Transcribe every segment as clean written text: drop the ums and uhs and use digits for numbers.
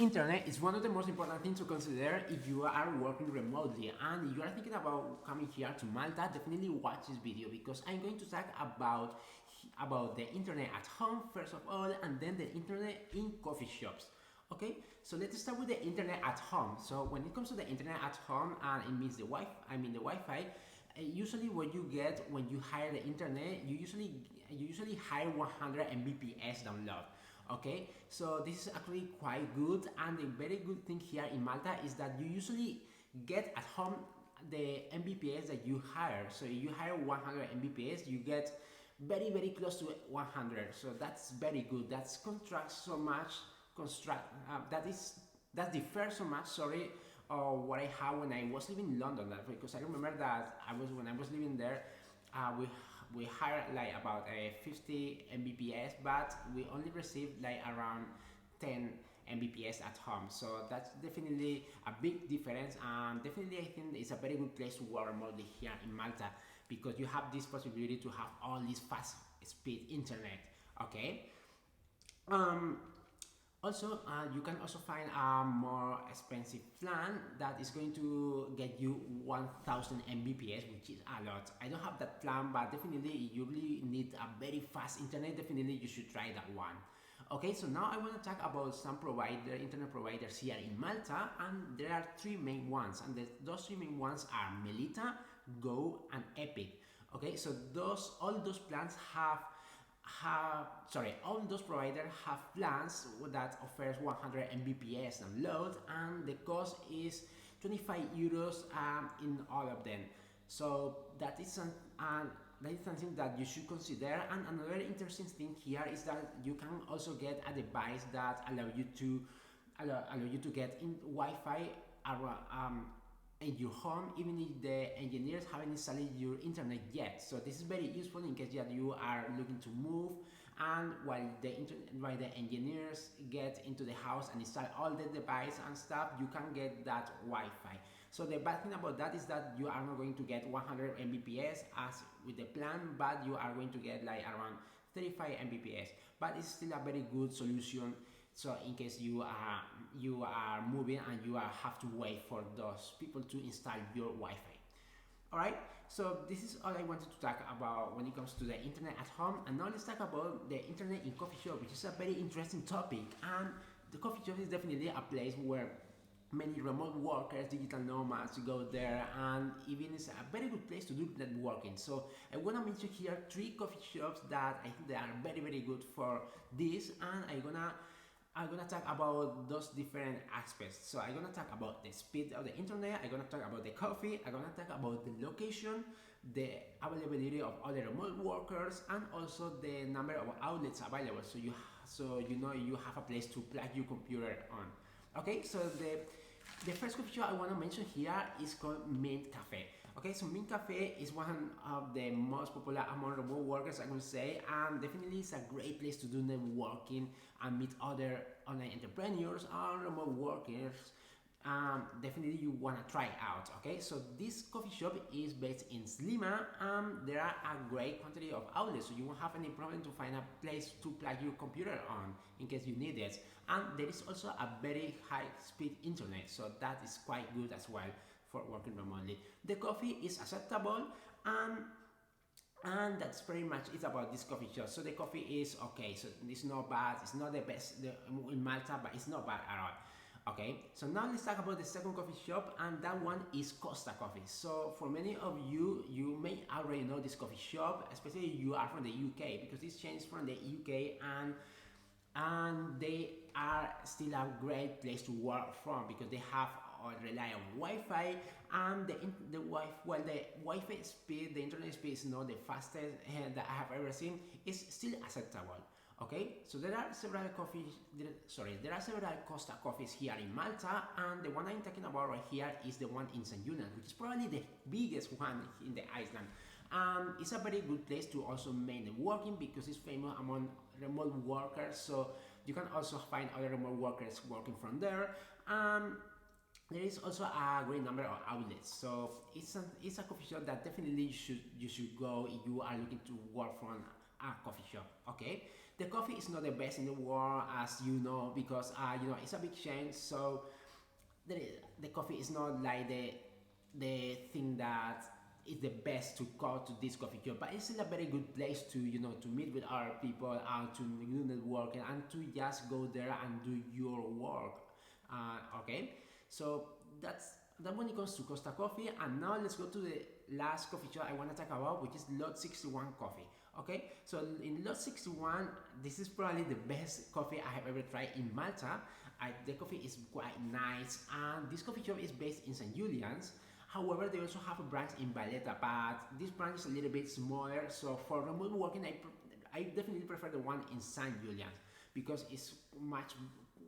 Internet is one of the most important things to consider if you are working remotely, and if you are thinking about coming here to Malta, definitely watch this video because I'm going to talk about the internet at home first of all, and then the internet in coffee shops. Okay, so let's start with the internet at home. So when it comes to the internet at home, and it means the Wi-Fi. Usually, what you get when you hire the internet, you usually hire 100 Mbps download. Okay, so this is actually quite good, and the very good thing here in Malta is that you usually get at home the Mbps that you hire. So if you hire 100 Mbps, you get very close to 100. So that's very good. That's that differs so much. Sorry, what I had when I was living in London. Because I remember that when I was living there, we hired like about 50 Mbps, but we only received like around 10 Mbps at home. So that's definitely a big difference, and definitely I think it's a very good place to work remotely here in Malta because you have this possibility to have all this fast speed internet. Okay. Also, you can also find a more expensive plan that is going to get you 1000 Mbps, which is a lot. I don't have that plan, but definitely if you really need a very fast internet, definitely you should try that one. Okay, so now I want to talk about some internet providers here in Malta, and there are three main ones, and those three main ones are Melita, Go, and Epic. Okay, so all those plans all those providers have plans that offers 100 Mbps download, and the cost is 25 euros in all of them. So that is something that you should consider. And another interesting thing here is that you can also get a device that allow you to get in Wi-Fi in your home, even if the engineers haven't installed your internet yet. So this is very useful in case that you are looking to move, and while the engineers get into the house and install all the device and stuff, you can get that Wi-Fi. So the bad thing about that is that you are not going to get 100 Mbps as with the plan, but you are going to get like around 35 Mbps. But it's still a very good solution. So in case you are moving and have to wait for those people to install your Wi-Fi. Alright, so this is all I wanted to talk about when it comes to the internet at home. And now let's talk about the internet in coffee shop, which is a very interesting topic. And the coffee shop is definitely a place where many remote workers, digital nomads go there, and even it's a very good place to do networking. So I want to mention here three coffee shops that I think they are very good for this, and I'm gonna talk about those different aspects. So I'm gonna talk about the speed of the internet, I'm gonna talk about the coffee, I'm gonna talk about the location, the availability of other remote workers, and also the number of outlets available. So you know you have a place to plug your computer on. Okay, so the first coffee shop I want to mention here is called Mint Cafe. Okay, so Mint Cafe is one of the most popular among remote workers, I would say, and definitely it's a great place to do networking and meet other online entrepreneurs or remote workers. Definitely you want to try out. Okay, so this coffee shop is based in Slima. There are a great quantity of outlets, so you won't have any problem to find a place to plug your computer on in case you need it. And there is also a very high speed internet, so that is quite good as well for working remotely. The coffee is acceptable, and that's pretty much it about this coffee shop. So the coffee is okay, so it's not bad, it's not the best in Malta, but it's not bad at all. Okay, so now let's talk about the second coffee shop, and that one is Costa Coffee. So for many of you, you may already know this coffee shop, especially if you are from the UK, because this changed from the UK, and they are still a great place to work from because they have rely on Wi-Fi, and the Wi-Fi speed, the internet speed is not the fastest that I have ever seen. It's still acceptable. Okay, so there are several Costa coffees here in Malta, and the one I'm talking about right here is the one in St. Eunice, which is probably the biggest one in the island. It's a very good place to also make networking because it's famous among remote workers, so you can also find other remote workers working from there. There is also a great number of outlets, so it's a coffee shop that definitely you should go if you are looking to work from a coffee shop. Okay, The coffee is not the best in the world, as you know, because it's a big chain. So the coffee is not like the thing that is the best to go to this coffee shop, but it's still a very good place to to meet with other people and to do networking and to just go there and do your work. Okay, so that's that when it comes to Costa Coffee. And now let's go to the last coffee shop I want to talk about, which is Lot 61 Coffee. Okay, so in Lot 61, this is probably the best coffee I have ever tried in Malta. The coffee is quite nice, and this coffee shop is based in St. Julian's. However, they also have a branch in Valletta, but this branch is a little bit smaller. So for remote working, I definitely prefer the one in St. Julian's because it's much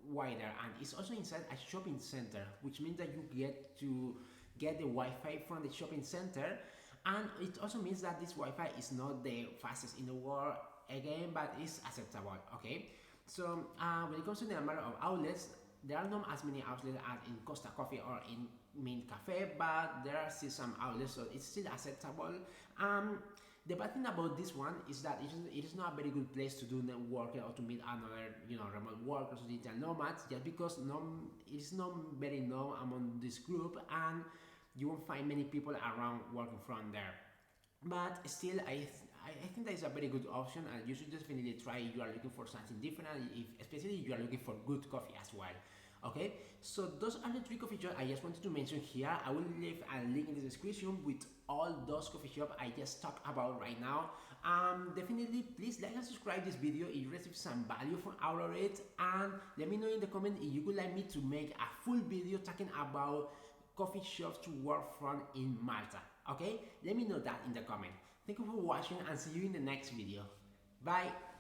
wider, and it's also inside a shopping center, which means that you get to get the Wi-Fi from the shopping center, and it also means that this Wi-Fi is not the fastest in the world again, but it's acceptable. Okay, so when it comes to the number of outlets, there are not as many outlets as in Costa Coffee or in Mint Cafe, but there are still some outlets, so it's still acceptable. The bad thing about this one is that it is not a very good place to do networking or to meet another, remote workers or digital nomads, just because it is not very known among this group, and you won't find many people around working from there. But still, I think that is a very good option, and you should definitely try if you are looking for something different, especially if you are looking for good coffee as well. Okay, so those are the three coffee shops I just wanted to mention here. I will leave a link in the description with all those coffee shops I just talked about right now. Definitely, please like and subscribe this video if you receive some value from out of it, and let me know in the comment if you would like me to make a full video talking about coffee shops to work from in Malta. Okay, let me know that in the comment. Thank you for watching, and see you in the next video. Bye.